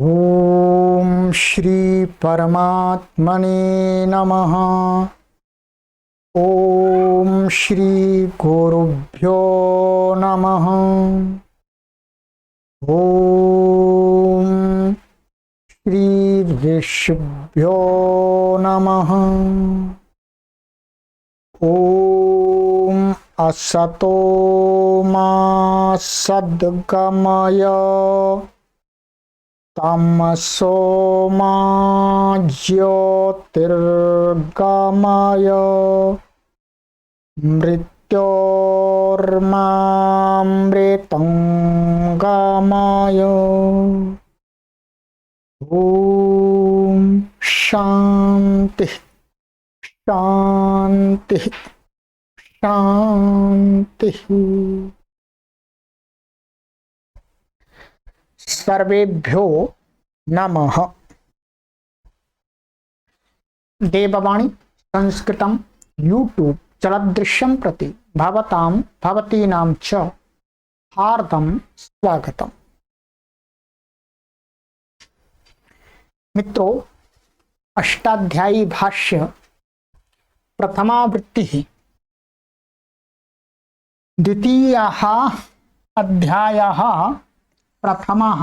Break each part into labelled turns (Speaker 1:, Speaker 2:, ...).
Speaker 1: ओम श्री परमात्मने नमः। ओम श्री गुरुभ्यो नमः। ओम श्री ऋषिभ्यो नमः। ओम असतो मा सद्गमय तमसो मा ज्योतिर्गमय मृत्योर्मामृतं गमय। ओम शांति शांति शांति। सर्वेभ्यो नमः। देववाणी संस्कृतम यूट्यूब चलदृश्यम प्रति भवतां भवतीनां च हार्दं स्वागतम। मित्रों, अष्टाध्यायी भाष्य प्रथमावृत्तिः द्वितीयः अध्यायः प्रथमः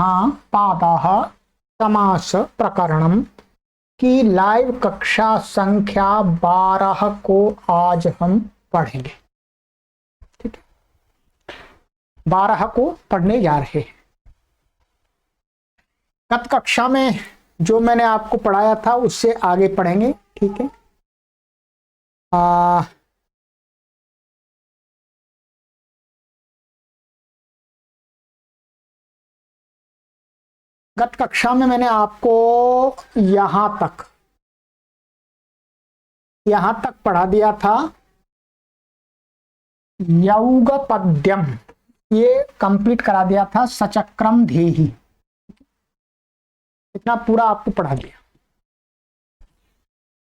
Speaker 1: पादः समास प्रकरणम की लाइव कक्षा संख्या 12 को आज हम पढ़ेंगे। ठीक है, 12 को पढ़ने जा रहे हैं। गत कक्षा में जो मैंने आपको पढ़ाया था उससे आगे पढ़ेंगे। ठीक है, गत कक्षा में मैंने आपको यहां तक पढ़ा दिया था। यौगपद्यम ये कंप्लीट करा दिया था। सचक्रम धेहि इतना पूरा आपको पढ़ा दिया।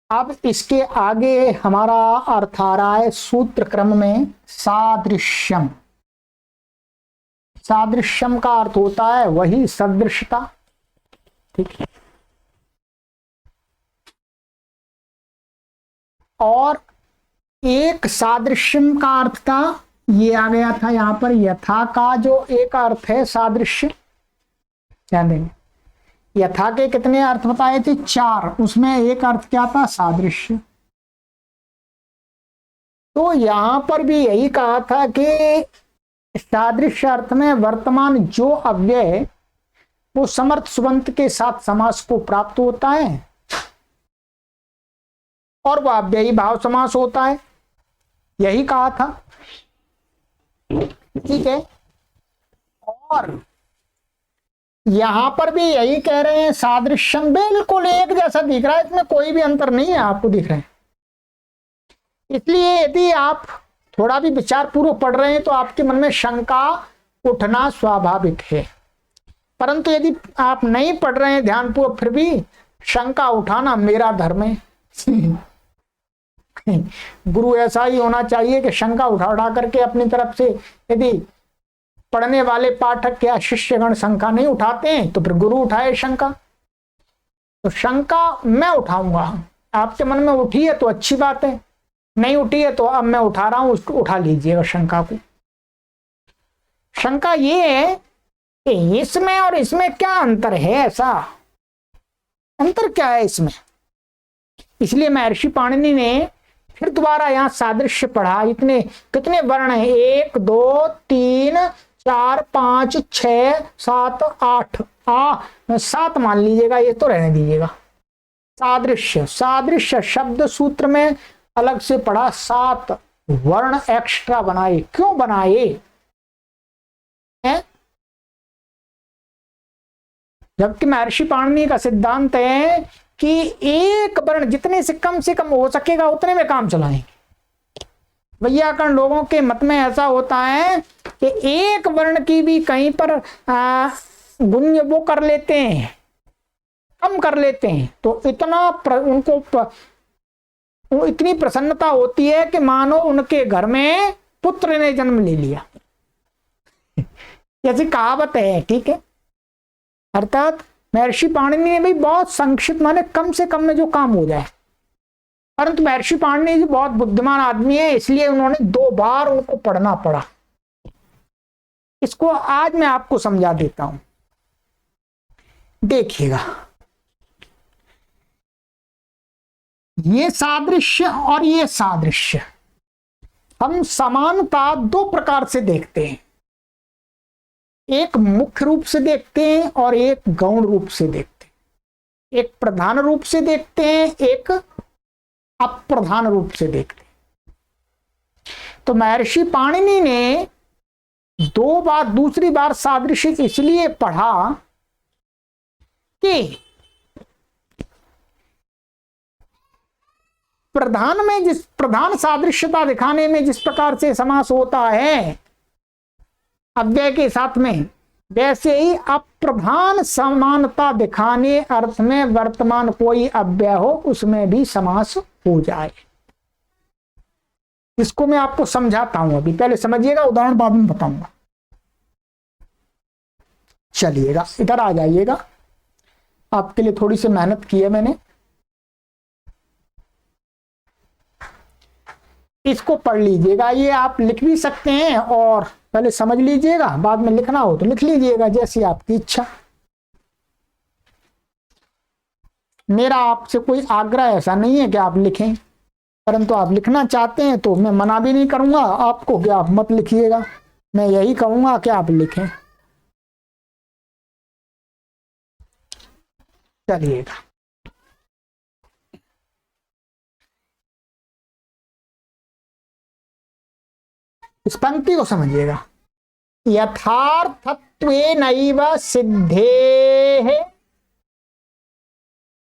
Speaker 1: अब इसके आगे हमारा अर्थ आ रहा है सूत्र क्रम में सादृश्यम। सादृश्यम का अर्थ होता है वही सदृशता। ठीक है, और एक सादृश्यम का अर्थ था, ये आ गया था यहां पर यथा का जो एक अर्थ है सादृश्य। ध्यान देंगे, यथा के कितने अर्थ बताए थे? 4, उसमें एक अर्थ क्या था? सादृश्य। तो यहां पर भी यही कहा था कि सादृश्य अर्थ में वर्तमान जो अव्यय है वो समर्थ सुबंत के साथ समास को प्राप्त होता है और वह अव्ययी भाव समास होता है, यही कहा था। ठीक है, और यहां पर भी यही कह रहे हैं सादृश्यम बिल्कुल एक जैसा दिख रहा है, इसमें कोई भी अंतर नहीं है, आपको दिख रहे हैं। इसलिए यदि आप थोड़ा भी विचार पूर्वक पढ़ रहे हैं तो आपके मन में शंका उठना स्वाभाविक है, परंतु यदि आप नहीं पढ़ रहे हैं ध्यानपूर्वक फिर भी शंका उठाना मेरा धर्म है। गुरु ऐसा ही होना चाहिए कि शंका उठा करके अपनी तरफ से, यदि पढ़ने वाले पाठक या शिष्यगण शंका नहीं उठाते हैं तो फिर गुरु उठाए शंका। तो शंका मैं उठाऊंगा, आपके मन में उठी है तो अच्छी बात है, नहीं उठी है तो अब मैं उठा रहा हूं, उसको उठा लीजिएगा शंका को। शंका ये है कि इसमें और इसमें क्या अंतर है? ऐसा अंतर क्या है इसमें? इसलिए महर्षि पाणिनि ने फिर दोबारा यहां सादृश्य पढ़ा। इतने कितने वर्ण है? 1 2 3 4 5 6 7 8 7 मान लीजिएगा, ये तो रहने दीजिएगा। सादृश्य, सादृश्य शब्द सूत्र में अलग से पढ़ा। 7 वर्ण एक्स्ट्रा बनाए। क्यों बनाए? जबकि महर्षि पाणिनि का सिद्धांत है कि एक वर्ण जितने से कम हो सकेगा उतने में काम चलाएंगे। वैयाकरण लोगों के मत में ऐसा होता है कि एक वर्ण की भी कहीं पर गुण्य वो कर लेते हैं, कम कर लेते हैं, तो इतना उनको इतनी प्रसन्नता होती है कि मानो उनके घर में पुत्र ने जन्म ले लिया। जैसी कहावत है। ठीक है, अर्थात महर्षि पाणिनि ने भी बहुत संक्षिप्त माने कम से कम में जो काम हो जाए, परंतु महर्षि पाणिनि जी बहुत बुद्धिमान आदमी है, इसलिए उन्होंने 2 बार उनको पढ़ना पड़ा। इसको आज मैं आपको समझा देता हूं, देखिएगा। ये सादृश्य और ये सादृश्य हम समानता 2 प्रकार से देखते हैं, एक मुख्य रूप से देखते हैं और एक गौण रूप से देखते हैं। एक प्रधान रूप से देखते हैं, एक अप्रधान रूप से देखते हैं। तो महर्षि पाणिनि ने 2 बार, दूसरी बार सादृश्य इसलिए पढ़ा कि प्रधान में जिस प्रधान सादृश्यता दिखाने में जिस प्रकार से समास होता है अव्यय के साथ में, वैसे ही अप्रधान समानता दिखाने अर्थ में वर्तमान कोई अव्यय हो उसमें भी समास हो जाए। इसको मैं आपको समझाता हूं, अभी पहले समझिएगा, उदाहरण बाद में बताऊंगा। चलिएगा इधर आ जाइएगा, आपके लिए थोड़ी सी मेहनत की है मैंने। इसको पढ़ लीजिएगा, ये आप लिख भी सकते हैं और पहले समझ लीजिएगा, बाद में लिखना हो तो लिख लीजिएगा, जैसी आपकी इच्छा। मेरा आपसे कोई आग्रह ऐसा नहीं है कि आप लिखें, परंतु आप लिखना चाहते हैं तो मैं मना भी नहीं करूंगा आपको कि आप मत लिखिएगा, मैं यही कहूंगा कि आप लिखें। चलिएगा, इस पंक्ति को समझिएगा। यथार्थत्वेनैव सिद्धेः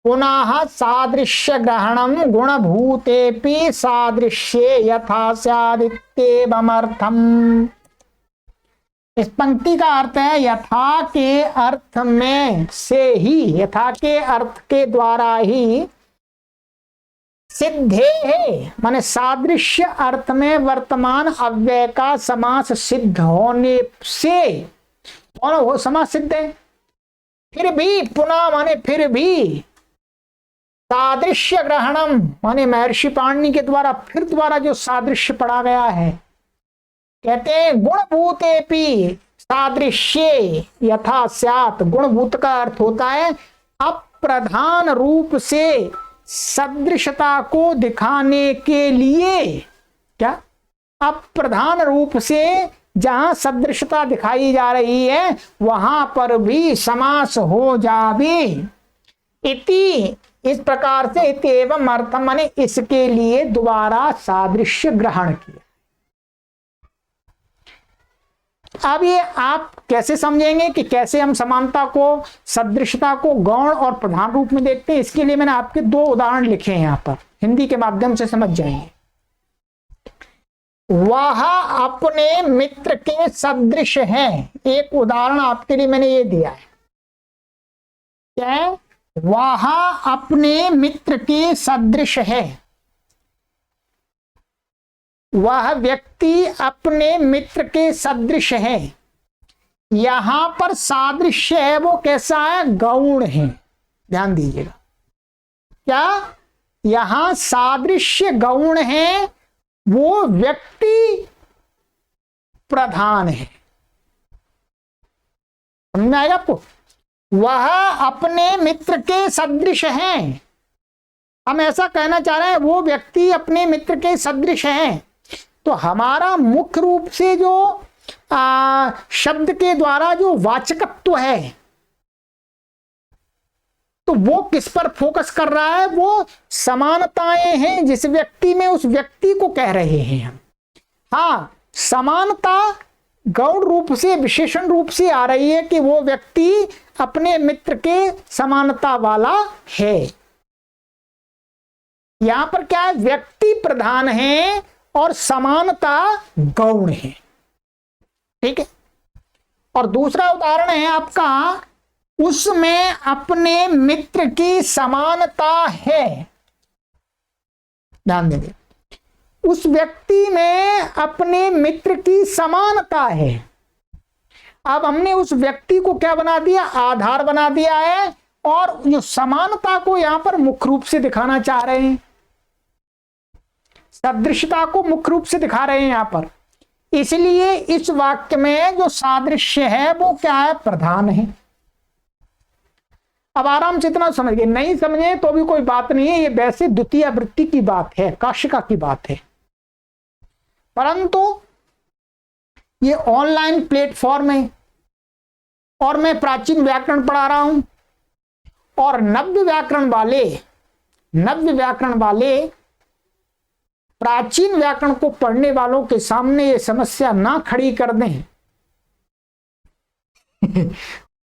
Speaker 1: पुनः सादृश्य ग्रहणम गुणभूतेपि सादृश्ये यथा स्यादित्येवमर्थम्। इस पंक्ति का अर्थ है यथा के अर्थ में से ही, यथा के अर्थ के द्वारा ही, सिद्धे है माने सादृश्य अर्थ में वर्तमान अव्यय का समास सिद्ध होने से, और वो समास सिद्ध है। फिर भी पुनः माने फिर भी, सादृश्य ग्रहणम माने महर्षि पाणिनि के द्वारा फिर द्वारा जो सादृश्य पढ़ा गया है, कहते हैं गुणभूतेपि सादृश्ये यथा स्यात्। गुणभूत का अर्थ होता है अप्रधान रूप से सदृशता को दिखाने के लिए, क्या अप्रधान रूप से जहां सदृशता दिखाई जा रही है वहां पर भी समास हो जावे। इति इस प्रकार से इत्येवम अर्थम माने इसके लिए दोबारा सादृश्य ग्रहण किया। अब ये आप कैसे समझेंगे कि कैसे हम समानता को, सदृशता को गौण और प्रधान रूप में देखते हैं, इसके लिए मैंने आपके 2 उदाहरण लिखे हैं यहां पर, हिंदी के माध्यम से समझ जाएंगे। वह अपने मित्र के सदृश है, एक उदाहरण आपके लिए मैंने ये दिया है, क्या? वह अपने मित्र के सदृश है। वह व्यक्ति अपने मित्र के सदृश है। यहां पर सादृश्य है वो कैसा है? गौण है। ध्यान दीजिएगा, क्या यहां सादृश्य गौण है, वो व्यक्ति प्रधान है। समझ में आएगा आपको? वह अपने मित्र के सदृश हैं, हम ऐसा कहना चाह रहे हैं वो व्यक्ति अपने मित्र के सदृश हैं। तो हमारा मुख्य रूप से जो शब्द के द्वारा जो वाचकत्व है, तो वो किस पर फोकस कर रहा है? वो समानताएं हैं जिस व्यक्ति में, उस व्यक्ति को कह रहे हैं हम। हाँ, समानता गौण रूप से, विशेषण रूप से आ रही है कि वो व्यक्ति अपने मित्र के समानता वाला है। यहां पर क्या है? व्यक्ति प्रधान है और समानता गौण है। ठीक है। और दूसरा उदाहरण है आपका, उसमें अपने मित्र की समानता है। ध्यान देंगे, उस व्यक्ति में अपने मित्र की समानता है। अब हमने उस व्यक्ति को क्या बना दिया, आधार बना दिया है, और जो समानता को यहां पर मुख्य रूप से दिखाना चाह रहे हैं, सदृशता को मुख्य रूप से दिखा रहे हैं यहां पर। इसलिए इस वाक्य में जो सादृश्य है वो क्या है, प्रधान है। अब आराम से इतना समझ गए, नहीं समझे तो भी कोई बात नहीं है, ये वैसे द्वितीय वृत्ति की बात है, काशिका की बात है। परंतु ये ऑनलाइन प्लेटफॉर्म है और मैं प्राचीन व्याकरण पढ़ा रहा हूं, और नव्य व्याकरण वाले प्राचीन व्याकरण को पढ़ने वालों के सामने ये समस्या ना खड़ी कर दें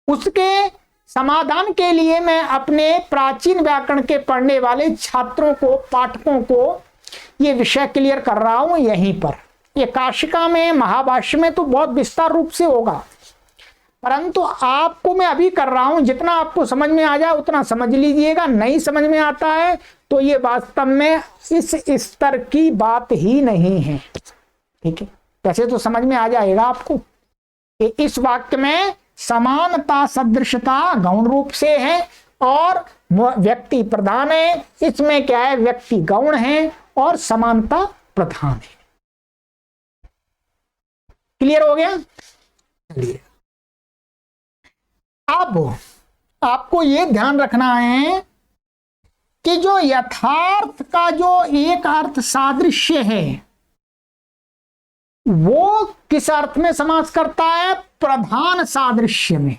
Speaker 1: उसके समाधान के लिए मैं अपने प्राचीन व्याकरण के पढ़ने वाले छात्रों को, पाठकों को ये विषय क्लियर कर रहा हूं यहीं पर। ये काशिका में, महाभाष्य में तो बहुत विस्तार रूप से होगा, परंतु आपको मैं अभी कर रहा हूं, जितना आपको समझ में आ जाए उतना समझ लीजिएगा। नहीं समझ में आता है तो ये वास्तव में इस स्तर की बात ही नहीं है, ठीक है। वैसे तो समझ में आ जाएगा आपको कि इस वाक्य में समानता, सदृशता गौण रूप से है और व्यक्ति प्रधान है। इसमें क्या है, व्यक्ति गौण है और समानता प्रधान है। क्लियर हो गया? चलिए, अब आपको यह ध्यान रखना है कि जो यथार्थ का जो एक अर्थ सादृश्य है वो किस अर्थ में समास करता है, प्रधान सादृश्य में।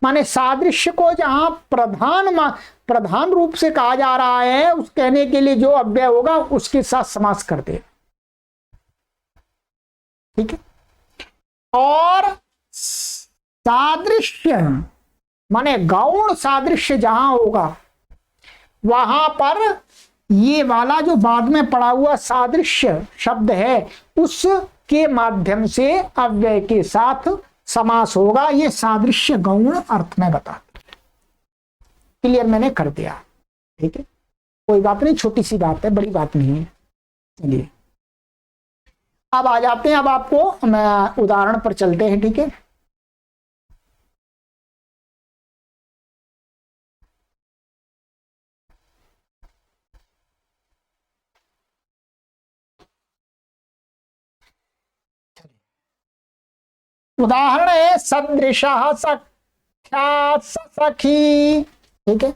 Speaker 1: माने सादृश्य को जहां प्रधान रूप से कहा जा रहा है, उस कहने के लिए जो अव्यय होगा उसके साथ समास कर दे, ठीक है। और सादृश्य माने गौण सादृश्य जहां होगा वहां पर ये वाला जो बाद में पड़ा हुआ सादृश्य शब्द है उसके माध्यम से अव्यय के साथ समास होगा। ये सादृश्य गौण अर्थ में बता, क्लियर मैंने कर दिया, ठीक है। कोई बात नहीं, छोटी सी बात है, बड़ी बात नहीं है। चलिए अब आ जाते हैं, अब आपको मैं उदाहरण पर चलते हैं, ठीक है। उदाहरण है सदृशः सख्या सखी, ठीक है।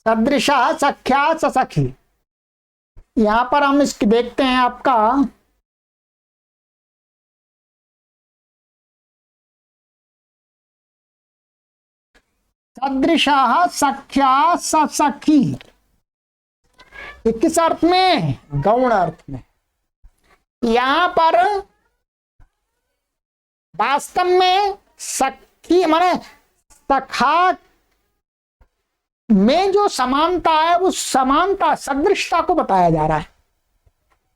Speaker 1: सदृशः सख्या सखी, यहां पर हम इसकी देखते हैं आपका सदृशः सख्या सखी, ये किस अर्थ में, गौण अर्थ में। यहां पर वास्तव में सखी माने सखा में जो समानता है उस समानता सदृशता को बताया जा रहा है,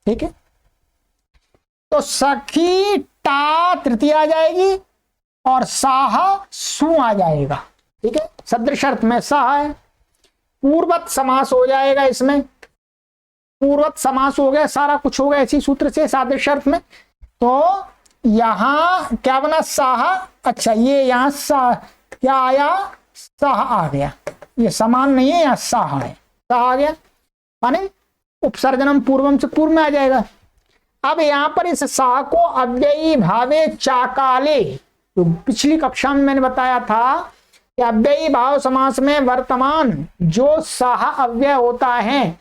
Speaker 1: ठीक है। तो सखी टा तृतीय आ जाएगी और साह सु आ जाएगा, ठीक है। सदृश अर्थ में साह है, पूर्वत समास हो जाएगा, इसमें पूर्वत समास हो गया, सारा कुछ हो गया इसी सूत्र से सादृश अर्थ में। तो यहां क्या बना, साह, अच्छा ये यहां सा क्या आया, साह आ गया, ये समान नहीं है, यहां साह है, साह आ गया माने उपसर्जनम पूर्वम से पूर्व में आ जाएगा। अब यहां पर इस साह को अव्ययी भावे चाकाले, तो पिछली कक्षा में मैंने बताया था कि अव्ययी भाव समास में वर्तमान जो साह अव्यय होता है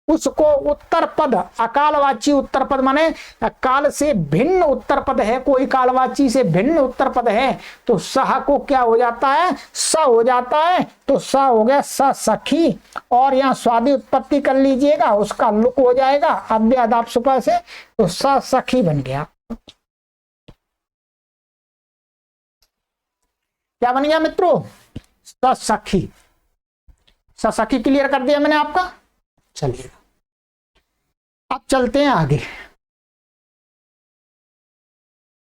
Speaker 1: उसको उत्तर पद, अकालवाची उत्तर पद माने काल से भिन्न उत्तर पद है, कोई कालवाची से भिन्न उत्तर पद है तो सह को क्या हो जाता है, स हो जाता है। तो स हो गया स सखी, और यहाँ स्वादि उत्पत्ति कर लीजिएगा, उसका लुक हो जाएगा अव्यय अदाप सुपा से, तो स सखी बन गया। क्या बन गया मित्रों, स सखी। स सखी क्लियर कर दिया मैंने आपका। चलिए अब चलते हैं आगे।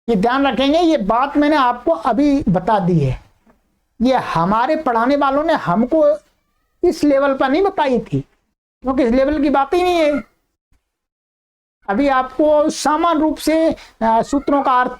Speaker 1: ये ध्यान रखेंगे, ये बात मैंने आपको अभी बता दी है, ये हमारे पढ़ाने वालों ने हमको इस लेवल पर नहीं बताई थी, क्योंकि इस लेवल की बात ही नहीं है। अभी आपको समान रूप से सूत्रों का अर्थ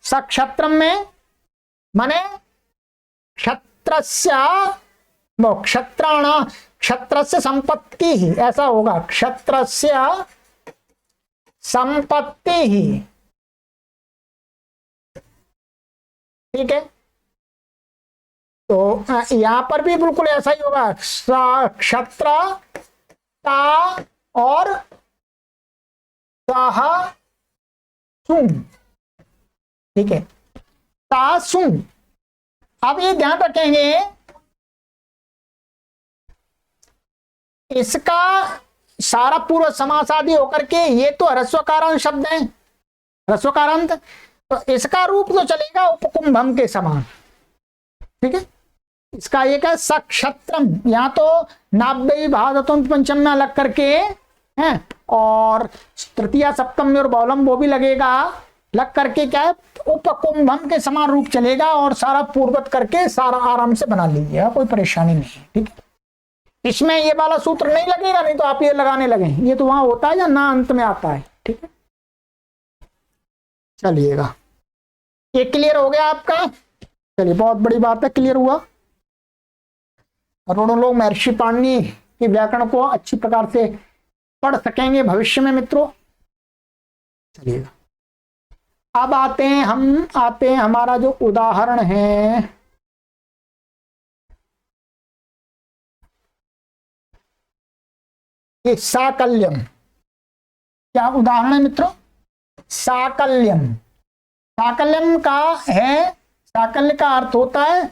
Speaker 1: सक्षत्रम में माने क्षत्रस्य क्षत्राण क्षत्रस्य संपत्ति ही, ऐसा होगा, क्षत्रस्य संपत्ति ही। ठीक है, तो यहां पर भी बिल्कुल ऐसा ही होगा, क्षत्र ता और साहा सुं। ठीक है, तासुं। अब ये ध्यान रखेंगे, इसका सारा पूर्व समास आदि होकर के ये तो ह्रस्वकारांत शब्द है, ह्रस्वकारांत, तो इसका रूप तो चलेगा उपकुंभम के समान। ठीक है, इसका एक है सक्षत्रम, यहां तो नाभ्य भागतों पंचम में लग करके है, और तृतीया सप्तम और बहुलम वो भी लगेगा, लग करके क्या है उपकुंभम के समान रूप चलेगा, और सारा पूर्वत करके सारा आराम से बना लीजिएगा, कोई परेशानी नहीं है। ठीक है, इसमें ये वाला सूत्र नहीं लगेगा, नहीं तो आप ये लगाने लगे, ये तो वहां होता है या ना अंत में आता है। ठीक है, चलिएगा, ये क्लियर हो गया आपका। चलिए, बहुत बड़ी बात है, क्लियर हुआ। करोड़ों लोग महर्षि पाणिनि के व्याकरण को अच्छी प्रकार से पढ़ सकेंगे भविष्य में मित्रों। चलिएगा, अब आते हैं हमारा जो उदाहरण है, ये साकल्यम। क्या उदाहरण है मित्रों? साकल्यम। साकल्यम का है, साकल्य का अर्थ होता है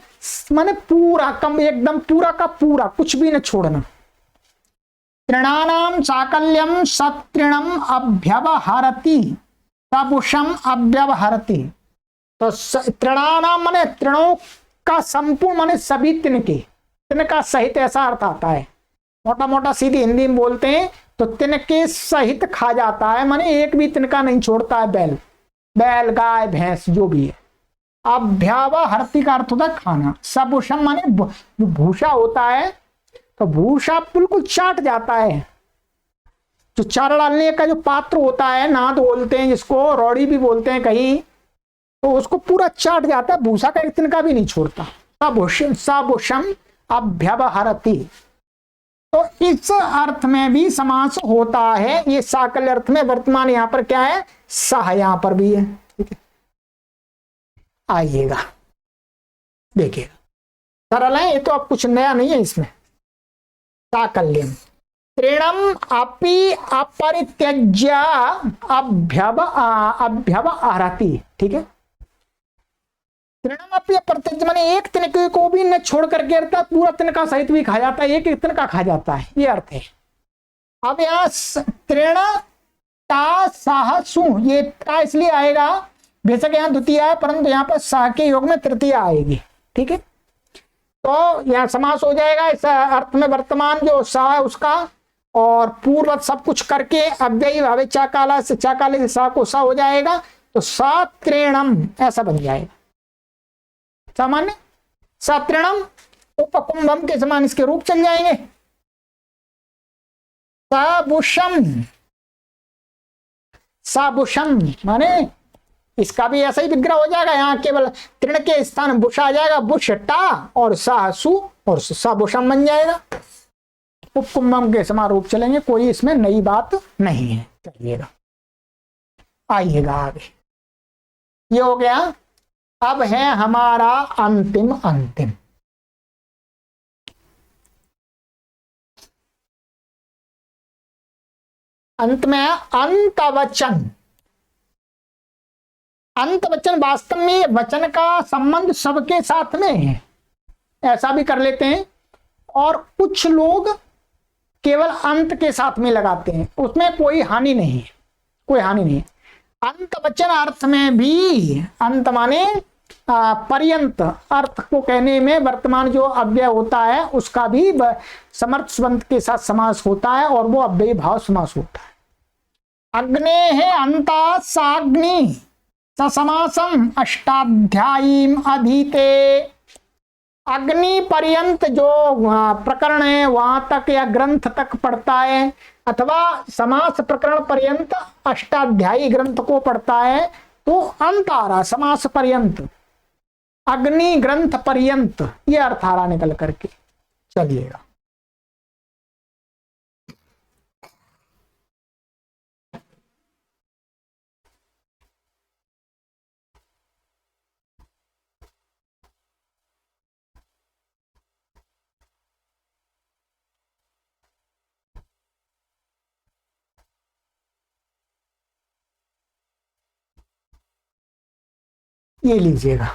Speaker 1: माने पूरा, कम एकदम पूरा का पूरा, कुछ भी न छोड़ना। तृणानाम साकल्यम सतृणम अभ्यवहरति सबुषम अव्यवहरति। तो तृणानाम माने तृणों का संपूर्ण माने सभी तिनके, तिनका सहित ऐसा अर्थ आता है। मोटा मोटा सीधी हिंदी में बोलते हैं तो तिनके सहित खा जाता है, माने एक भी तिनका नहीं छोड़ता है। बैल, बैल, गाय, भैंस जो भी है। अभ्यवहरति का अर्थ होता है खाना। सबुषम माने जो भूसा होता है, तो भूसा बिल्कुल चाट जाता है। जो चारा डालने का जो पात्र होता है, नाद बोलते हैं जिसको, रौड़ी भी बोलते हैं कहीं, तो उसको पूरा चाट जाता है, भूसा का एक तिनका भी नहीं छोड़ता। सबुषम अभ्यवहरति। तो इस अर्थ में भी समास होता है। ये साकल्य अर्थ में वर्तमान यहां पर क्या है, सह यहां पर भी है। ठीक है, आइएगा देखिएगा, सरल है ये तो, अब कुछ नया नहीं है इसमें। साकल्यम तृणम अपि अपरित्यज्य अभ्यवहरति। ठीक है, तृणम अपि अपरित्यज्य माने एक तिनके को भी न छोड़ करके अर्थात पूरा तिनका सहित भी खा जाता है, एक तिनका खा जाता है, ये अर्थ है। अब यहाँ तृण ता साह सु, ये ता इसलिए आएगा, बेशक यहाँ द्वितीय है परंतु यहाँ पर साह के योग में तृतीय आएगी। ठीक है, तो यह समास हो जाएगा इस अर्थ में वर्तमान जो सा है उसका, और पूर्व सब कुछ करके अव्ययी भावे चाकाला से, चाकाले से सा को सा हो जाएगा, तो सा त्रेणम ऐसा बन जाएगा। सामान्य सतृणम उपकुंभम के समान इसके रूप चल जाएंगे। सबुषम, सबुषम माने इसका भी ऐसा ही विग्रह हो जाएगा, यहाँ केवल तृण के स्थान बुष आ जाएगा, बुष टा और साहसु और सबुषम बन जाएगा। उपकुंभम के समान रूप चलेंगे, कोई इसमें नई बात नहीं है। चलिएगा, आइएगा आगे, ये हो गया। अब है हमारा अंतिम अंत में अंतवचन। अंतवचन वास्तव में वचन का संबंध सबके साथ में है, ऐसा भी कर लेते हैं, और कुछ लोग केवल अंत के साथ में लगाते हैं, उसमें कोई हानि नहीं है, कोई हानि नहीं है। अंतवचन अर्थ में भी, अंत माने पर्यंत अर्थ को कहने में वर्तमान जो अव्यय होता है उसका भी समर्थ संबंध के साथ समास होता है, और वो अव्ययी भाव समास होता है। अग्ने है अंता साग्नि समासम अष्टाध्यायी अधीते। अग्नि पर्यंत जो प्रकरण है वहां तक या ग्रंथ तक पढ़ता है, अथवा समास प्रकरण पर्यंत अष्टाध्यायी ग्रंथ को पढ़ता है, तो अंत आ रहा समास पर्यंत, अग्नि ग्रंथ पर्यंत, ये अर्थ आ रहा निकल करके। चलिएगा, ये लीजिएगा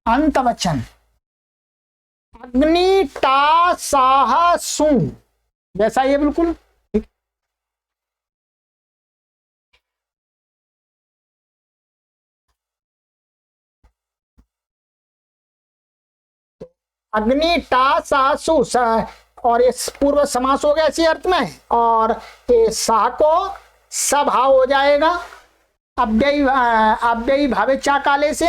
Speaker 1: अंतवचन, अग्नि टा साह सु, जैसा ये बिल्कुल ठीक। अग्नि टा साह सु, और ये पूर्व समास हो गया इसी अर्थ में, और ये सा को सभाव हो जाएगा अव्ययी भावे चा काले से,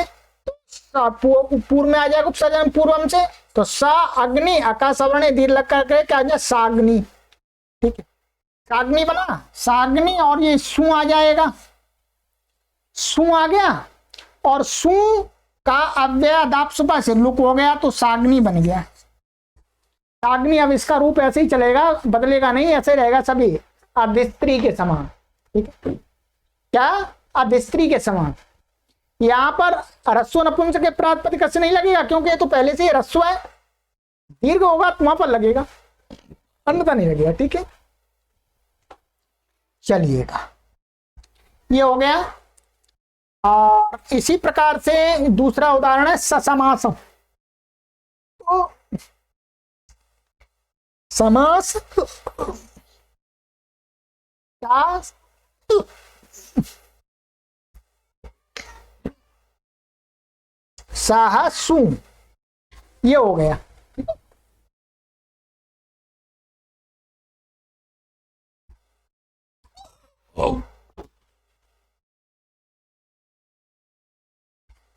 Speaker 1: पूर्व में आ जाएगा उपसर्जन पूर्वम से, तो सा अग्नि आकाश वर्ण दीर्घ लग करके क्या आ जाए साग्नि, ठीक है, साग्नि बना साग्नि, और ये सु आ जाएगा, सु आ गया, और सु का अव्यय दाप सुबह से लुक हो गया तो साग्नि बन गया। साग्नि अब इसका रूप ऐसे ही चलेगा, बदलेगा नहीं, ऐसे रहेगा सभी अधिस्त्री के समान, ठीक है, क्या अधिस्त्री के समान। यहां पर रस्व नपुंसक के प्रातिपदिक से नहीं लगेगा क्योंकि ये तो पहले से ही रस्व है, दीर्घ होगा तो वहां पर लगेगा, अन्यथा नहीं लगेगा, ठीक है। चलिएगा, ये हो गया। और इसी प्रकार से दूसरा उदाहरण है ससमास। तो समास क्या साहसु, ये हो गया।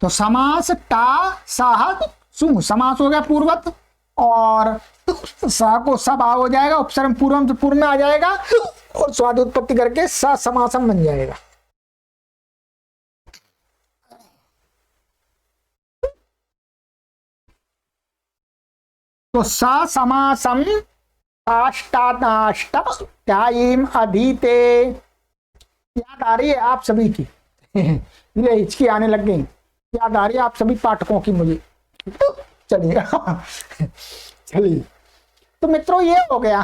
Speaker 1: तो समास टा साह सु, समास हो गया पूर्वत, और सा को सब आ हो जाएगा, उपसर्ग पूर्वम से पूर्व में आ जाएगा, और स्वाद उत्पत्ति करके स समासम बन जाएगा। तो स समासम अष्टाष्ट त्यायीम अधीते, याद आ रही है आप सभी की ये हिचकी आने लग गई, याद आ रही है आप सभी पाठकों की मुझे। चलिए चलिए, तो मित्रों ये हो गया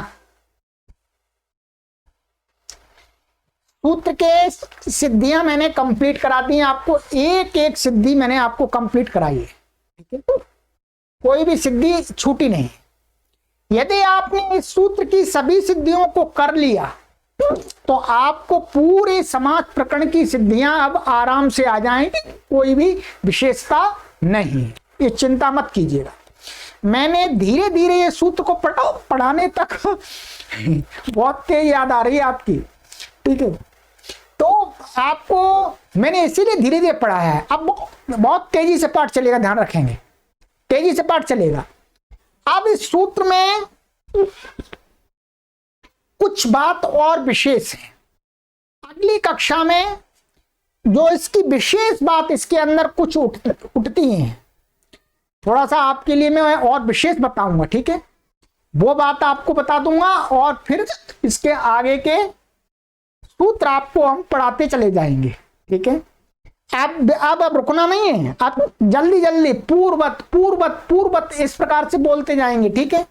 Speaker 1: सूत्र के सिद्धियां मैंने कंप्लीट करा दी हैं आपको, एक एक सिद्धि मैंने आपको कंप्लीट कराई है, ठीक है, कोई भी सिद्धि छूटी नहीं। यदि आपने इस सूत्र की सभी सिद्धियों को कर लिया तो आपको पूरे समाज प्रकरण की सिद्धियां अब आराम से आ जाएंगी, कोई भी विशेषता नहीं, ये चिंता मत कीजिएगा। मैंने धीरे धीरे ये सूत्र को पढ़ाने तक बहुत तेज याद आ रही है आपकी, ठीक है, तो आपको मैंने इसीलिए धीरे धीरे पढ़ाया है। अब बहुत तेजी से पाठ चलेगा, ध्यान रखेंगे, तेजी से पाठ चलेगा। अब इस सूत्र में कुछ बात और विशेष है, अगली कक्षा में जो इसकी विशेष बात इसके अंदर कुछ उठती हैं, थोड़ा सा आपके लिए मैं और विशेष बताऊंगा, ठीक है, वो बात आपको बता दूंगा, और फिर इसके आगे के सूत्र आपको हम पढ़ाते चले जाएंगे, ठीक है। अब रुकना नहीं है, आप जल्दी जल्दी पूर्वत पूर्वत पूर्वत इस प्रकार से बोलते जाएंगे, ठीक है।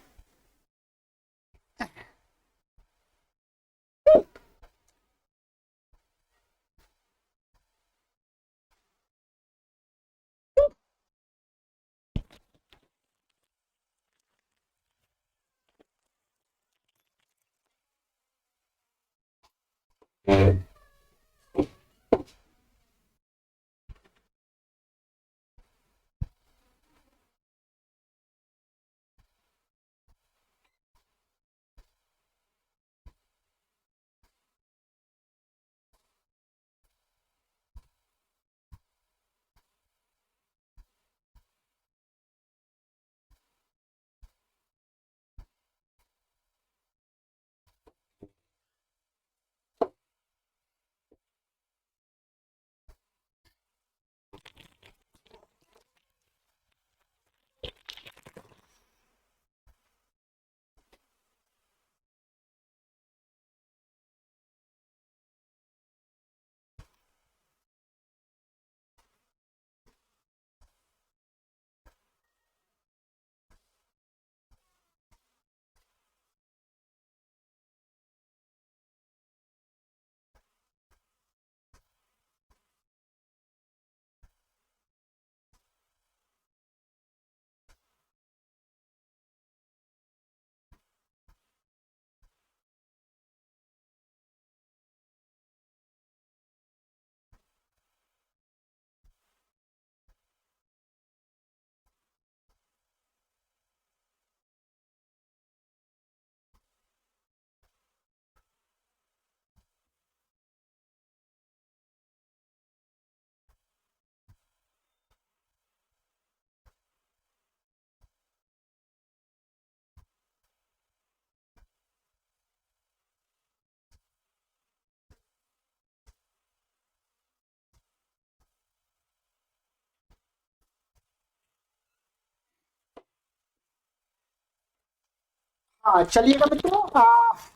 Speaker 1: चलिएगा मित्रों,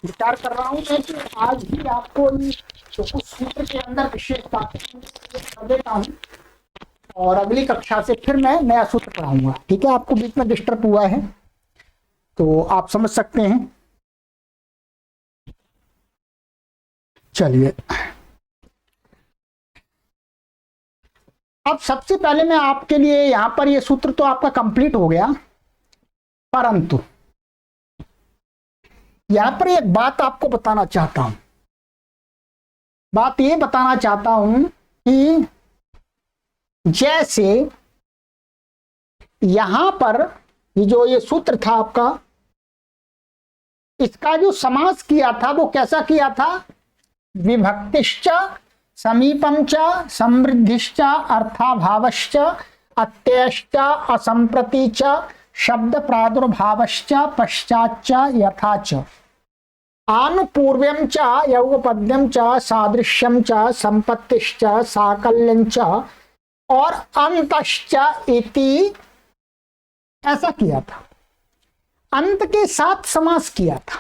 Speaker 1: विचार कर रहा हूं मैं कि आज ही आपको जो कुछ सूत्र के अंदर विशेष बातें कर देता हूं और अगली कक्षा से फिर मैं नया सूत्र पढ़ाऊंगा। ठीक है, आपको बीच में डिस्टर्ब हुआ है तो आप समझ सकते हैं। चलिए, अब सबसे पहले मैं आपके लिए यहां पर ये सूत्र तो आपका कंप्लीट हो गया, परंतु यहां पर एक बात आपको बताना चाहता हूं। बात ये बताना चाहता हूं कि जैसे यहां पर ये सूत्र था आपका, इसका जो समास किया था वो कैसा किया था? विभक्तिश्च समीपम च समृद्धिश्च अर्थाभावश्च अत्ययश्च असंप्रति च शब्द प्रादुर्भावश्च पश्चाच्च यथा च आनुपूर्व्यं च यौगपद्यं च सादृश्यं च संपत्तिश्च साकल्यं च और अंतश्च इति, ऐसा किया था। अंत के साथ समास किया था,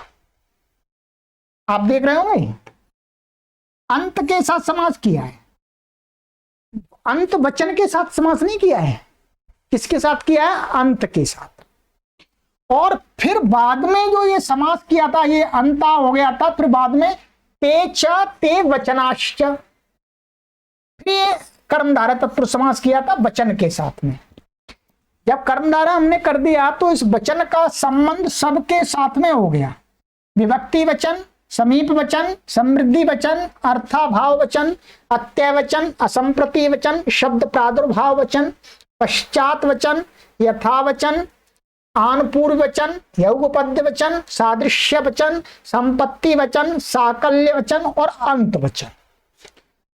Speaker 1: आप देख रहे होंगे, अंत के साथ समास किया है। अंत वचन के साथ समास नहीं किया है। किसके साथ किया है? अंत के साथ। और फिर बाद में जो ये समास किया था, ये अंता हो गया था, फिर बाद में ते च ते वचनाश्च, फिर कर्मधारय तत्पुरुष समास किया था वचन के साथ में। जब कर्मधारय हमने कर दिया तो इस वचन का संबंध सबके साथ में हो गया। विभक्ति वचन, समीप वचन, समृद्धि वचन, अर्थाभाव वचन, अत्यय वचन, असंप्रति वचन, शब्द प्रादुर्भाव वचन, पश्चात वचन, यथा वचन, आनुपूर्व वचन, यौगपद्य वचन, सादृश्य वचन, संपत्ति वचन, साकल्य वचन और अंत वचन।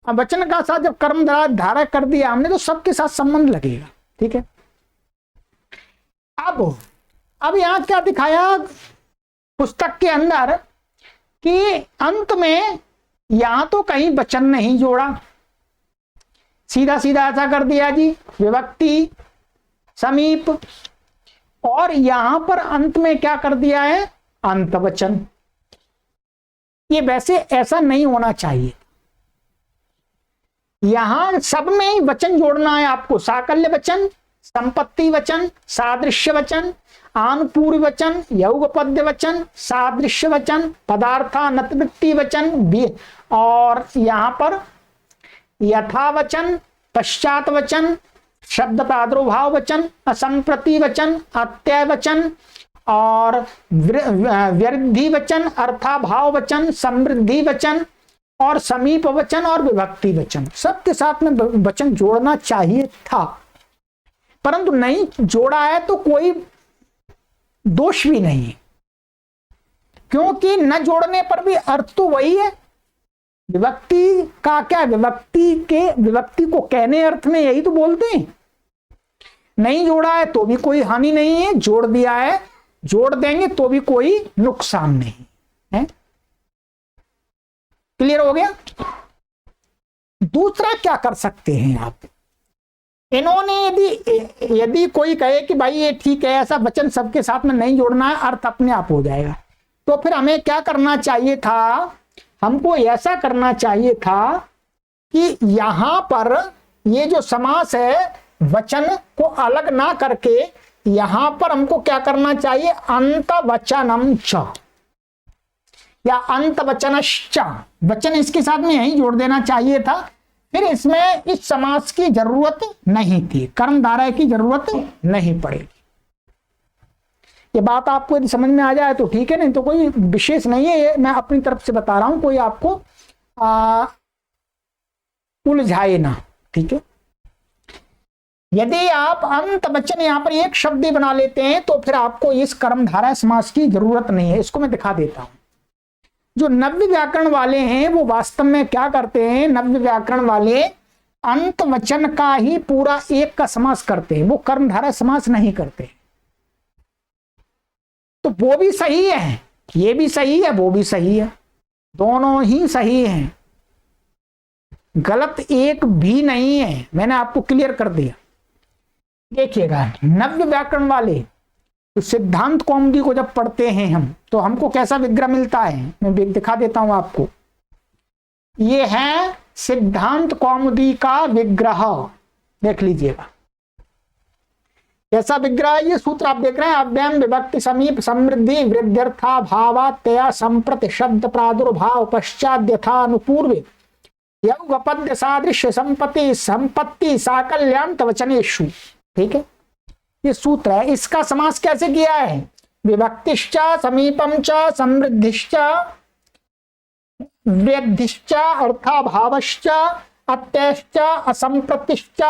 Speaker 1: अब वचन का साथ जब कर्म धारा कर दिया हमने तो सबके साथ संबंध लगेगा। ठीक है, अब यहां क्या दिखाया पुस्तक के अंदर कि अंत में यहां तो कहीं वचन नहीं जोड़ा, सीधा सीधा ऐसा कर दिया जी, विभक्ति समीप, और यहां पर अंत में क्या कर दिया है? अंत वचन। ये वैसे ऐसा नहीं होना चाहिए। यहां सब में ही वचन जोड़ना है आपको। साकल्य वचन, संपत्ति वचन, सादृश्य वचन, आनुपूर्व वचन, यौगपद्य वचन, सादृश्य वचन, पदार्थानतवृत्ति वचन, और यहां पर यथा वचन, पश्चात वचन, शब्द प्रादुर्भाव वचन, असंप्रति वचन, अत्यय वचन और वृद्धि वचन, अर्थाभाव वचन, समृद्धि वचन और समीप वचन और विभक्ति वचन, सबके साथ में वचन जोड़ना चाहिए था, परंतु नहीं जोड़ा है तो कोई दोष भी नहीं है, क्योंकि न जोड़ने पर भी अर्थ तो वही है। विभक्ति का क्या, विभक्ति को कहने अर्थ में यही तो बोलते हैं। नहीं जोड़ा है तो भी कोई हानि नहीं है, जोड़ दिया है, जोड़ देंगे तो भी कोई नुकसान नहीं है। क्लियर हो गया? दूसरा क्या कर सकते हैं आप, इन्होंने यदि कोई कहे कि भाई ये ठीक है, ऐसा वचन सबके साथ में नहीं जोड़ना है, अर्थ अपने आप हो जाएगा, तो फिर हमें क्या करना चाहिए था? हमको ऐसा करना चाहिए था कि यहां पर ये जो समास है वचन को अलग ना करके यहां पर हमको क्या करना चाहिए? अंत वचनम च या अंत वचनश्च, वचन इसके साथ में यही जोड़ देना चाहिए था। फिर इसमें इस समास की जरूरत नहीं थी, कर्मधारय की जरूरत नहीं पड़ेगी। ये बात आपको यदि समझ में आ जाए तो ठीक है, नहीं तो कोई विशेष नहीं है, ये मैं अपनी तरफ से बता रहा हूं, कोई आपको उलझाए ना। ठीक है, यदि आप अंत वचन यहां पर एक शब्द बना लेते हैं तो फिर आपको इस कर्मधारय समास की जरूरत नहीं है। इसको मैं दिखा देता हूं। जो नव्य व्याकरण वाले हैं वो वास्तव में क्या करते हैं, नव्य व्याकरण वाले अंत वचन का ही पूरा एक का समास करते हैं, वो कर्मधारय समास नहीं करते। तो वो भी सही है, ये भी सही है, वो भी सही है, दोनों ही सही हैं, गलत एक भी नहीं है। मैंने आपको क्लियर कर दिया। देखिएगा, नव्य व्याकरण वाले तो सिद्धांत कौमुदी को जब पढ़ते हैं हम तो हमको कैसा विग्रह मिलता है, मैं दिखा देता हूं आपको। ये है सिद्धांत कौमुदी का विग्रह, देख लीजिएगा कैसा विग्रह। ये सूत्र आप देख रहे हैं, अव्ययम विभक्ति समीप समृद्धि वृद्ध्यर्था भावात्तया संप्रति शब्द प्रादुर्भाव पश्चात यथा अनुपूर्व यौगपद्य सादृश्य संपत्ति संपत्ति साकल्यान्त वचनेषु। ठीक है, ये सूत्र है। इसका समास कैसे किया है, विभक्तिश्च समीपम च समृद्धिश्च वृद्धिश्च अर्थाभावश्च अत्यश्च असंप्रतिश्च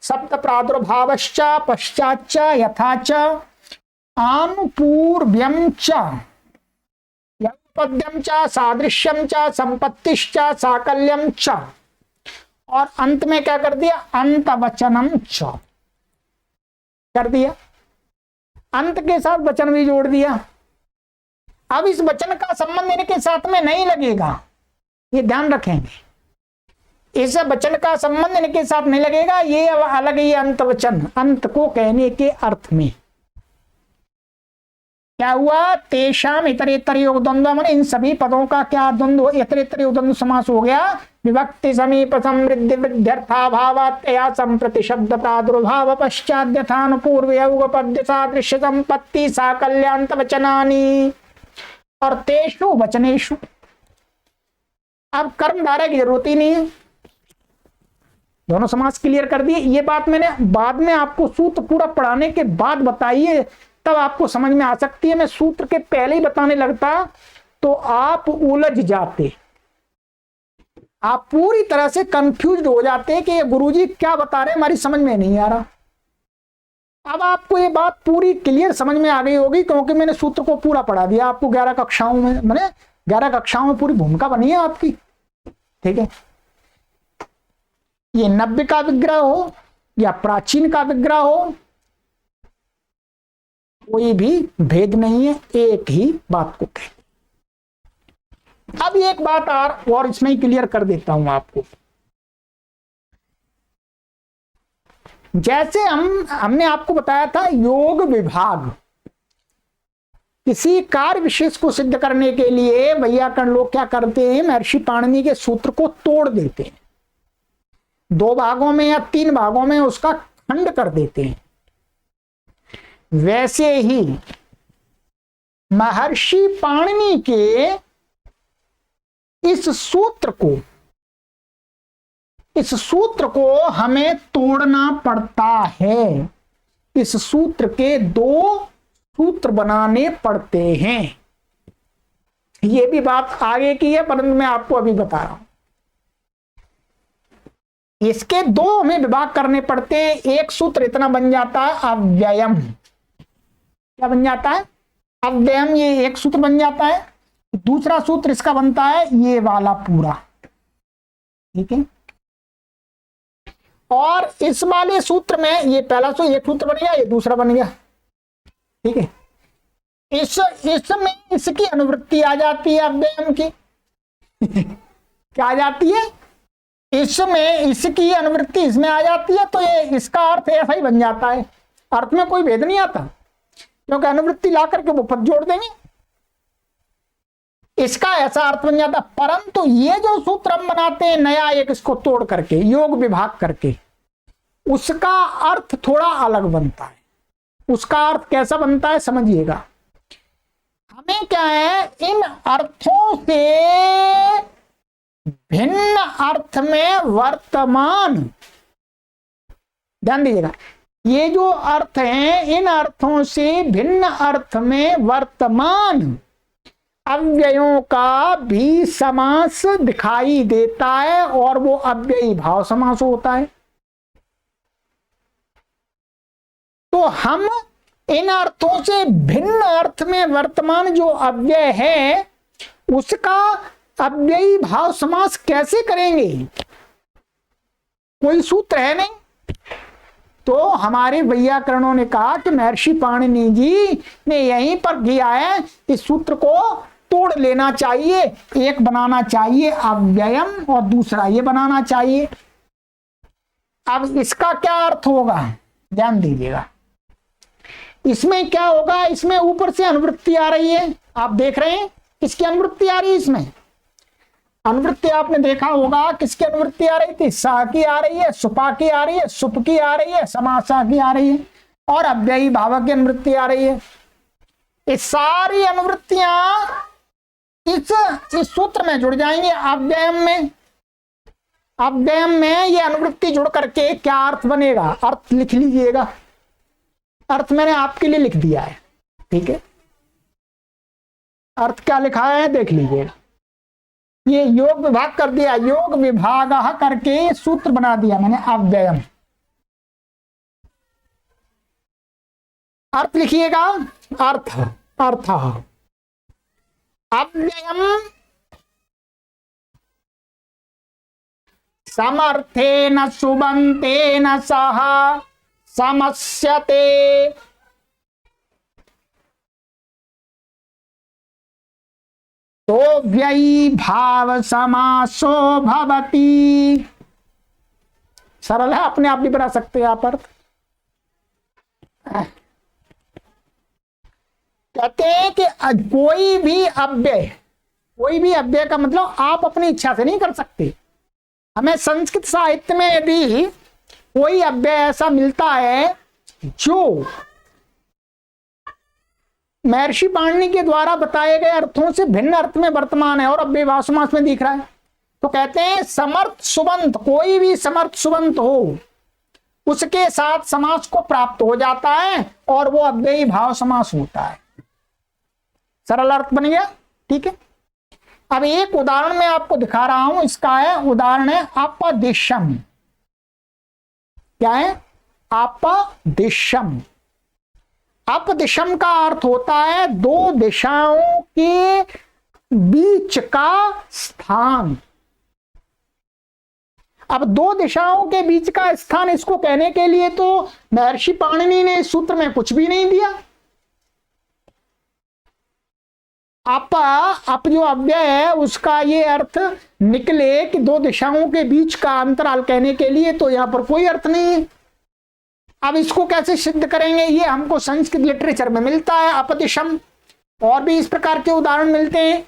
Speaker 1: शब्द प्रादुर्भावश्च पश्चाच्च यथाच आनुपूर्व्यं च यौगपद्यं च सादृश्यं च संपत्तिश्च साकल्यं च, और अंत में क्या कर दिया, अंतवचनम च कर दिया, अंत के साथ वचन भी जोड़ दिया। अब इस वचन का संबंध इनके साथ में नहीं लगेगा, ये ध्यान रखेंगे। इस वचन का संबंध इनके साथ नहीं लगेगा, ये अलग ही अंत वचन, अंत को कहने के अर्थ में क्या हुआ, तेषाम इतरेतर योग द्वंद्व, इन सभी पदों का क्या द्वंद्व, इतरेतर योग द्वंद्व समास हो गया। विभक्ति समीप समृद्धि वृद्ध्यर्थाभावात्तया संप्रति शब्द प्रादुर्भाव पश्चात यथानुपूर्व यौगपद्य सादृश्य संपत्ति साकल्यान्त वचनानि, और तेषु वचनेषु। अब कर्म धारा की जरूरत ही नहीं है, दोनों समास क्लियर कर दिए। ये बात मैंने बाद में आपको सूत्र पूरा पढ़ाने के बाद बताइए, तब आपको समझ में आ सकती है। मैं सूत्र के पहले ही बताने लगता तो आप उलझ जाते, आप पूरी तरह से कंफ्यूज हो जाते कि ये गुरुजी क्या बता रहे हैं, हमारी समझ में नहीं आ रहा। अब आपको ये बात पूरी क्लियर समझ में आ गई होगी, क्योंकि मैंने सूत्र को पूरा पढ़ा दिया आपको 11 कक्षाओं में, मैंने 11 कक्षाओं में पूरी भूमिका बनी है आपकी। ठीक है, ये नव्य का विग्रह हो या प्राचीन का विग्रह हो, कोई भी भेद नहीं है, एक ही बात को कहें। अब एक बात और इसमें ही क्लियर कर देता हूं आपको। जैसे हमने आपको बताया था योग विभाग, किसी कार्य विशेष को सिद्ध करने के लिए वैयाकरण लोग क्या करते हैं, महर्षि पाणिनि के सूत्र को तोड़ देते हैं, 2 भागों में या 3 भागों में उसका खंड कर देते हैं। वैसे ही महर्षि पाणिनि के इस सूत्र को हमें तोड़ना पड़ता है। इस सूत्र के 2 सूत्र बनाने पड़ते हैं। ये भी बात आगे की है, परंतु मैं आपको अभी बता रहा हूं। इसके 2 हमें विभाग करने पड़ते हैं। एक सूत्र इतना बन जाता है अव्ययम, क्या बन जाता है, अव्ययम, ये एक सूत्र बन जाता है। दूसरा सूत्र इसका बनता है ये वाला पूरा। ठीक है, और इस वाले सूत्र में ये पहला एक सूत्र बन गया, ये दूसरा बन गया। ठीक है, इसमें इसकी अनुवृत्ति आ जाती है अव्ययम की क्या आ जाती है, इसमें इसकी अनुवृत्ति इसमें आ जाती है, तो ये इसका अर्थ ऐसा ही बन जाता है, अर्थ में कोई भेद नहीं आता, क्योंकि अनुवृत्ति ला करके वो पद जोड़ देंगे, इसका ऐसा अर्थ बन जाता। परंतु ये जो सूत्र हम बनाते हैं नया एक, इसको तोड़ करके योग विभाग करके, उसका अर्थ थोड़ा अलग बनता है। उसका अर्थ कैसा बनता है समझिएगा। हमें क्या है, इन अर्थों से भिन्न अर्थ में वर्तमान, ध्यान दीजिएगा, ये जो अर्थ हैं इन अर्थों से भिन्न अर्थ में वर्तमान अव्ययों का भी समास दिखाई देता है, और वो अव्ययी भाव समास होता है। तो हम इन अर्थों से भिन्न अर्थ में वर्तमान जो अव्यय है उसका अव्ययी भाव समास कैसे करेंगे, कोई सूत्र है नहीं। तो हमारे वैयाकरणों ने कहा कि महर्षि पाणिनि जी ने यहीं पर किया है, इस सूत्र को तोड़ लेना चाहिए, एक बनाना चाहिए अव्ययम और दूसरा ये बनाना चाहिए। अब इसका क्या अर्थ होगा, ध्यान दीजिएगा। इसमें क्या होगा, इसमें ऊपर से अनुवृत्ति आ रही है, आप देख रहे हैं किसकी अनुवृत्ति आ रही है, इसमें अनुवृत्ति आपने देखा होगा किसकी अनुवृत्ति आ रही थी, सा की आ रही है, सुपा की आ रही है, सुप की आ रही है, समासा की आ रही है और अव्ययी भावक की अनुवृत्ति आ रही है। ये सारी अनुवृत्तियां इस सूत्र में जुड़ जाएंगे। अव्ययम में ये अनुवृत्ति जुड़ करके क्या अर्थ बनेगा, अर्थ लिख लीजिएगा, अर्थ मैंने आपके लिए लिख दिया है, ठीक है। अर्थ क्या लिखा है देख लीजिएगा, ये योग विभाग कर दिया, योग विभाग करके सूत्र बना दिया मैंने अव्ययम। अर्थ लिखिएगा, अर्थ अर्थ अव्ययम समर्थेन सुबन्तेन सह समस्यते तो व्ययी भाव समासो भवति। सरल है, अपने आप भी बना सकते हैं आप अर्थ। कहते हैं कि कोई भी अव्यय का मतलब आप अपनी इच्छा से नहीं कर सकते। हमें संस्कृत साहित्य में यदि कोई अव्यय ऐसा मिलता है जो महर्षि पाणिनि के द्वारा बताए गए अर्थों से भिन्न अर्थ में वर्तमान है और अव्ययीभाव समास में दिख रहा है, तो कहते हैं समर्थ सुबंत, कोई भी समर्थ सुबंत हो उसके साथ समास को प्राप्त हो जाता है और वो अव्ययीभाव समास होता है। सरल अर्थ बन गया, ठीक है। अब एक उदाहरण मैं आपको दिखा रहा हूं, इसका है उदाहरण है अपदिशम। क्या है, अपदिशम। अपदिशम का अर्थ होता है दो दिशाओं के बीच का स्थान। अब दो दिशाओं के बीच का स्थान, इसको कहने के लिए तो महर्षि पाणिनि ने इस सूत्र में कुछ भी नहीं दिया। अप जो अव्यय है उसका ये अर्थ निकले कि दो दिशाओं के बीच का अंतराल कहने के लिए, तो यहां पर कोई अर्थ नहीं है। अब इसको कैसे सिद्ध करेंगे, ये हमको संस्कृत लिटरेचर में मिलता है अपदिशम, और भी इस प्रकार के उदाहरण मिलते हैं।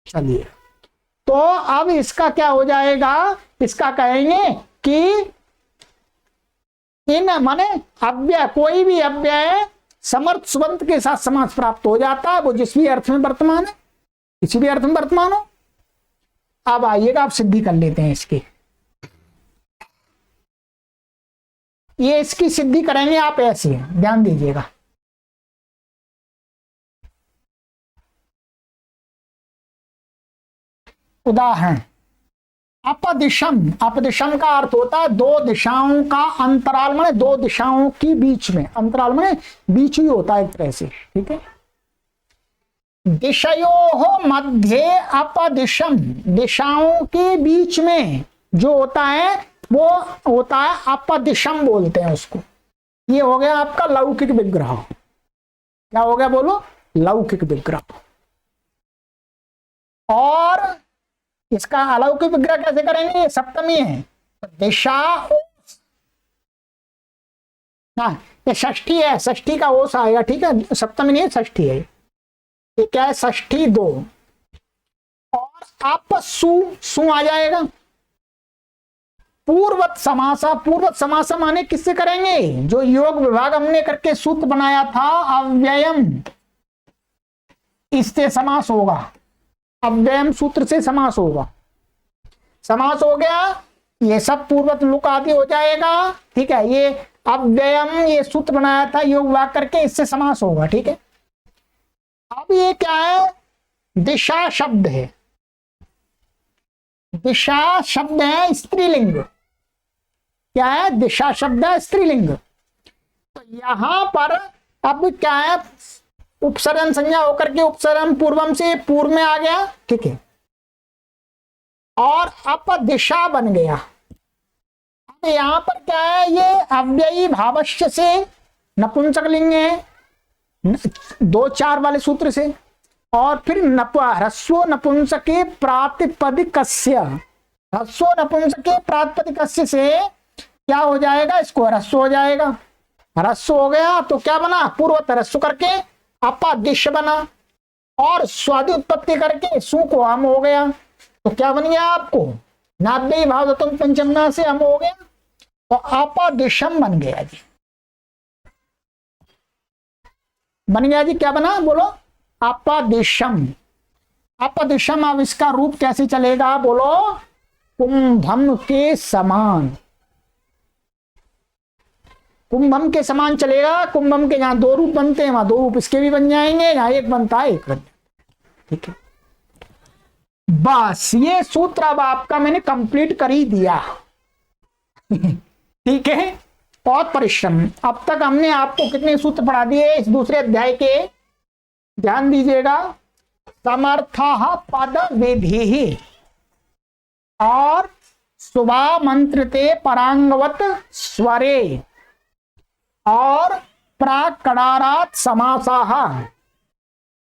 Speaker 1: चलिए, तो अब इसका क्या हो जाएगा, इसका कहेंगे कि इन माने अव्यय, कोई भी अव्यय समर्थ सुबंत के साथ समास प्राप्त हो जाता है, वो जिस भी अर्थ में वर्तमान है, किसी भी अर्थ में वर्तमान हो। अब आइएगा, आप सिद्धि कर लेते हैं इसकी। ये इसकी सिद्धि करेंगे आप ऐसी है, ध्यान दीजिएगा। उदाहरण, अपदिशम। अपदिशम का अर्थ होता है दो दिशाओं का अंतराल, माने दो दिशाओं की बीच में, अंतराल माने बीच ही होता है एक तरह से, ठीक है। दिशयोः मध्य अपदिशम, दिशाओं के बीच में जो होता है वो होता है अपदिशम बोलते हैं उसको। ये हो गया आपका लौकिक विग्रह। क्या हो गया बोलो, लौकिक विग्रह। और इसका अलौकिक विग्रह कैसे करेंगे, ये सप्तमी है, दिशा, हाँ ये षष्ठी है, षष्ठी का ओस आएगा, ठीक है, सप्तमी नहीं षष्ठी है। ये क्या है, षष्ठी दो, और आप सु आ जाएगा। पूर्वत समासा, पूर्वत समासा माने किससे करेंगे, जो योग विभाग हमने करके सूत्र बनाया था अव्ययम, इससे समास होगा। अव्ययम सूत्र से समास होगा। समास हो गया, ये सब पूर्वत लुक आदि हो जाएगा, ठीक है। ये अव्ययम, ये सूत्र बनाया था योग विभाग करके, इससे समास होगा, ठीक है। अब ये क्या है, दिशा शब्द है, दिशा शब्द है स्त्रीलिंग। क्या है, दिशा शब्द है स्त्रीलिंग। तो यहां पर अब क्या है, उपसर्जन संज्ञा होकर के उपसर्जन पूर्वम से पूर्व में आ गया, ठीक है, और अपदिशा बन गया। अब यहां पर क्या है, ये अव्ययी भावश्य से नपुंसक लिंग है, 2-4 वाले सूत्र से, और फिर ह्रस्व नपुंसके प्रातिपदिकस्य, ह्रस्व नपुंसके प्रातिपदिकस्य से क्या हो जाएगा, इसको ह्रस्व हो जाएगा। ह्रस्व हो गया तो क्या बना, पूर्वत ह्रस्व करके अपादिश बना, और स्वादि उत्पत्ति करके सु को हम हो गया, तो क्या बन गया आपको, नाभ्य भाव तुम पंचमना से हम हो गया, तो अपादिशम बन गया जी, बन गया जी। क्या बना बोलो, अपादिशम। अपादिशम। अब इसका रूप कैसे चलेगा बोलो, कुंभम के समान, कुंभम के समान चलेगा। कुंभम के जहां दो रूप बनते हैं वहां दो रूप इसके भी बन जाएंगे, यहां एक बनता है एक बन जाता, ठीक है। बस ये सूत्र अब आपका मैंने कंप्लीट कर ही दिया ठीक है, बहुत परिश्रम। अब तक हमने आपको कितने सूत्र पढ़ा दिए इस दूसरे अध्याय के, ध्यान दीजिएगा। समर्थः पद विधि और सुबह मंत्रते परांगवत स्वरे और प्राकडारात समासाः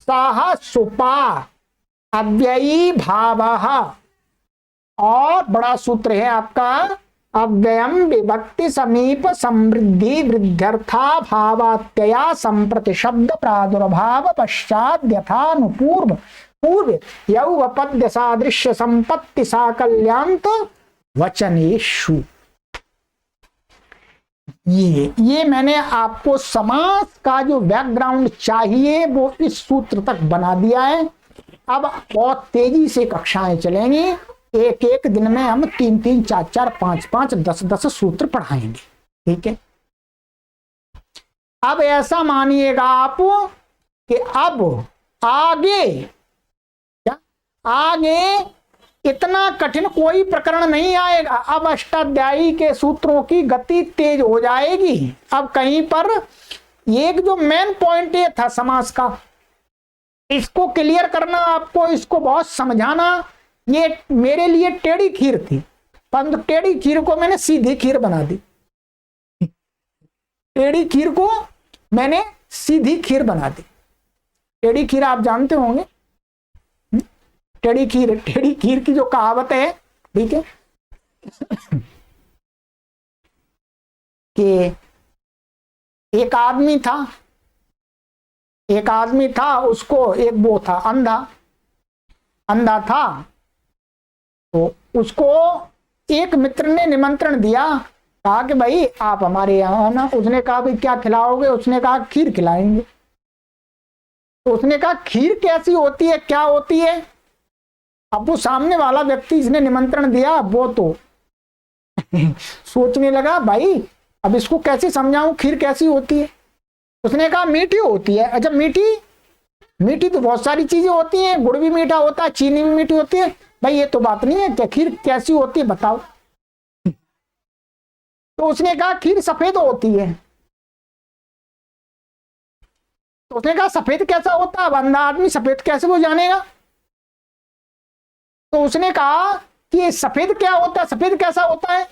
Speaker 1: साह सुपा अव्ययी भावः, और बड़ा सूत्र है आपका अव्ययम विभक्ति समीप समृद्धि वृद्ध्यर्था भावात्यया संप्रति शब्द प्रादुर्भाव पश्चात यथानुपूर्व पूर्व यौवपद्य सादृश्य संपत्ति साकल्यांत वचनेषु। ये मैंने आपको समास का जो बैकग्राउंड चाहिए वो इस सूत्र तक बना दिया है। अब बहुत तेजी से कक्षाएं चलेंगी, एक एक दिन में हम 3-3, 4-4, 5-5, 10-10 सूत्र पढ़ाएंगे, ठीक है। अब ऐसा मानिएगा आप कि अब आगे क्या, आगे इतना कठिन कोई प्रकरण नहीं आएगा। अब अष्टाध्यायी के सूत्रों की गति तेज हो जाएगी। अब कहीं पर एक जो मेन पॉइंट ये था समास का, इसको क्लियर करना आपको, इसको बहुत समझाना, ये मेरे लिए टेढ़ी खीर थी, परंतु टेढ़ी खीर को मैंने सीधी खीर बना दी। टेढ़ी खीर को मैंने सीधी खीर बना दी। टेढ़ी खीर आप जानते होंगे, टेढ़ी खीर की जो कहावत है, ठीक है, कि एक आदमी था, उसको एक वो था अंधा था, तो उसको एक मित्र ने निमंत्रण दिया, कहा कि भाई आप हमारे यहाँ आना। उसने कहा भाई क्या खिलाओगे, उसने कहा खीर खिलाएंगे। तो उसने कहा खीर कैसी होती है, क्या होती है। अब वो सामने वाला व्यक्ति जिसने निमंत्रण दिया वो तो सोचने लगा भाई अब इसको कैसे समझाऊं, खीर कैसी होती है। उसने कहा मीठी होती है। अच्छा मीठी तो बहुत सारी चीजें होती हैं, गुड़ भी मीठा होता है, चीनी भी मीठी होती है, भाई ये तो बात नहीं है, क्या खीर कैसी होती है बताओ। तो उसने कहा खीर सफेद होती है। तो उसने कहा सफेद कैसा होता है, अंधा आदमी सफेद कैसे वो जानेगा। तो उसने कहा कि सफेद क्या होता है, सफेद कैसा होता है।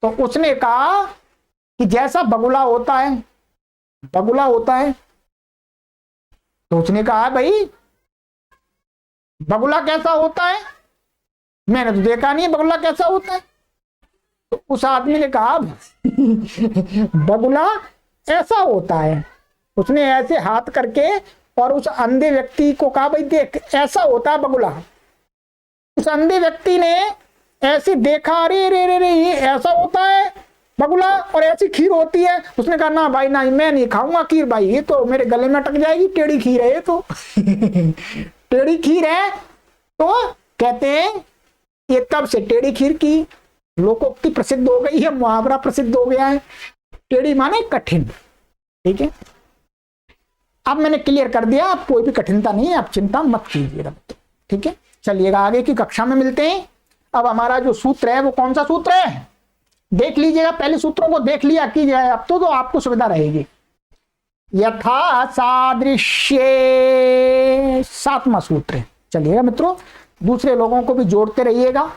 Speaker 1: तो उसने कहा कि जैसा बगुला होता है। तो उसने कहा भाई बगुला कैसा होता है, मैंने तो देखा नहीं है बगुला कैसा होता है। तो उस आदमी ने कहा बगुला ऐसा होता है। उसने ऐसे हाथ करके और उस अंधे व्यक्ति को कहा भाई देख ऐसा होता है बगुला। उस अंधे व्यक्ति ने ऐसे देखा, अरे रे रे रे ये ऐसा होता है बगुला और ऐसी खीर होती है। उसने कहा ना भाई ना, मैं नहीं खाऊंगा खीर, भाई ये तो मेरे गले में अटक जाएगी, टेढ़ी खीर है ये तो टेढ़ी खीर है। तो कहते हैं ये तब से टेढ़ी खीर की लोकोक्ति प्रसिद्ध हो गई है, मुहावरा प्रसिद्ध हो गया है। टेढ़ी माने कठिन, ठीक है। अब मैंने क्लियर कर दिया, अब कोई भी कठिनता नहीं है, आप चिंता मत कीजिएगा, ठीक है। चलिएगा आगे की कक्षा में मिलते हैं। अब हमारा जो सूत्र है वो कौन सा सूत्र है देख लीजिएगा, पहले सूत्रों को देख लिया कीजिए, अब तो आपको सुविधा रहेगी। यथा सादृश्य 7वां सूत्र है। चलिएगा मित्रों, दूसरे लोगों को भी जोड़ते रहिएगा।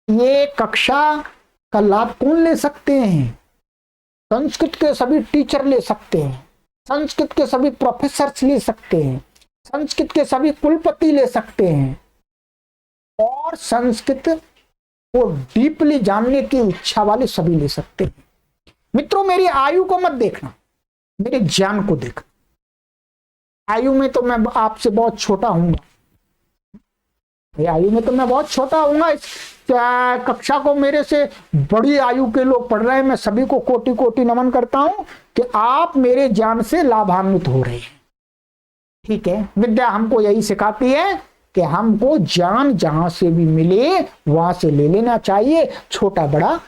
Speaker 1: ये कक्षा का लाभ कौन ले सकते हैं, संस्कृत के सभी टीचर ले सकते हैं, संस्कृत के सभी प्रोफेसर ले सकते हैं, संस्कृत के सभी कुलपति ले सकते हैं, और संस्कृत को डीपली जानने की इच्छा वाले सभी ले सकते हैं। मित्रों, मेरी आयु को मत देखना, मेरे ज्ञान को देखना। आयु में तो मैं आपसे बहुत छोटा हूंगा, आयु में तो मैं बहुत छोटा हूंगा। इस कक्षा को मेरे से बड़ी आयु के लोग पढ़ रहे हैं। मैं सभी को कोटि कोटि नमन करता हूं कि आप मेरे ज्ञान से लाभान्वित हो रहे हैं। ठीक है, विद्या हमको यही सिखाती है कि हमको ज्ञान जहां से भी मिले वहां से ले लेना चाहिए। छोटा बड़ा,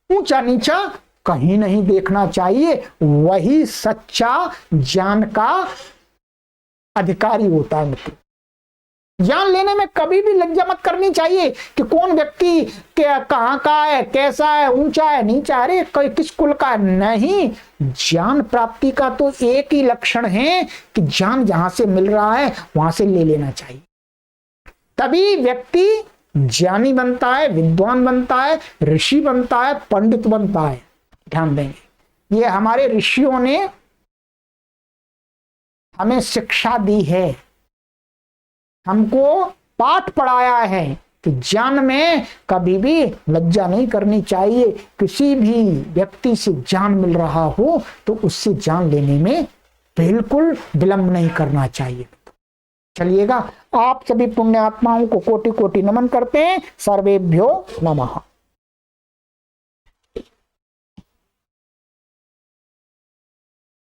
Speaker 1: ऊंचा नीचा कहीं नहीं देखना चाहिए। वही सच्चा ज्ञान का अधिकारी होता है। मित्र, ज्ञान लेने में कभी भी लज्जा मत करनी चाहिए कि कौन व्यक्ति कहाँ का है, कैसा है, ऊंचा है, नीचा, अरे किस कुल का। नहीं, ज्ञान प्राप्ति का तो एक ही लक्षण है कि ज्ञान जहां से मिल रहा है वहां से ले लेना चाहिए। तभी व्यक्ति ज्ञानी बनता है, विद्वान बनता है, ऋषि बनता है, पंडित बनता है। ध्यान देंगे, ये हमारे ऋषियों ने हमें शिक्षा दी है, हमको पाठ पढ़ाया है कि ज्ञान में कभी भी लज्जा नहीं करनी चाहिए। किसी भी व्यक्ति से ज्ञान मिल रहा हो तो उससे ज्ञान लेने में बिल्कुल विलंब नहीं करना चाहिए। चलिएगा, आप सभी पुण्य आत्माओं को कोटि कोटि नमन करते हैं। सर्वेभ्यो नमः।